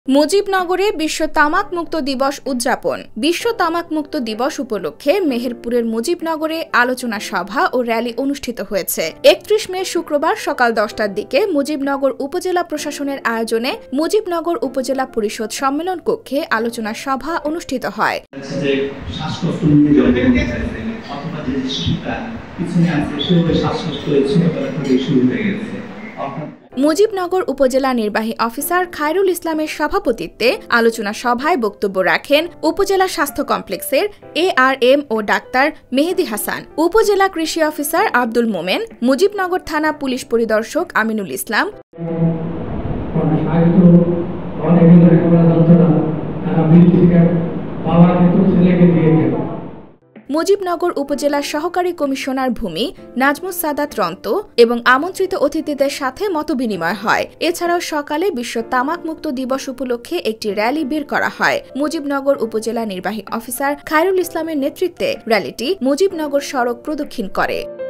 মুজিবনগরে বিশ্ব তামাক মুক্ত দিবস উদযাপন। বিশ্ব তামাক মুক্ত দিবস উপলক্ষে মেহেরপুরের মুজিবনগরে আলোচনা সভা ও র্যালি অনুষ্ঠিত হয়েছে। ৩১ মে শুক্রবার সকাল 10টার দিকে মুজিবনগর উপজেলা প্রশাসনের আয়োজনে মুজিবনগর উপজেলা পরিষদ সম্মেলন কক্ষে আলোচনা সভা অনুষ্ঠিত হয়। মুজিবনগর উপজেলা নির্বাহী অফিসার খায়রুল ইসলামের সভাপতিত্বে আলোচনা সভায় বক্তব্য রাখেন উপজেলা স্বাস্থ্য কমপ্লেক্সের ARM ও ডাক্তার মেহেদি হাসান, উপজেলা কৃষি অফিসার আব্দুল মোমেন, মুজিবনগর থানা পুলিশ পরিদর্শক আমিনুল ইসলাম, মুজিবনগর উপজেলার সহকারী কমিশনার ভূমি নাজমুস সাদাত রন্ত এবং আমন্ত্রিত অতিথিদের সাথে মতবিনিময় হয়। এছাড়াও সকালে বিশ্ব তামাক মুক্ত দিবস উপলক্ষে একটি র্যালি বের করা হয়। মুজিবনগর উপজেলা নির্বাহী অফিসার খায়রুল ইসলামের নেতৃত্বে র্যালিটি মুজিবনগর সড়ক প্রদক্ষিণ করে।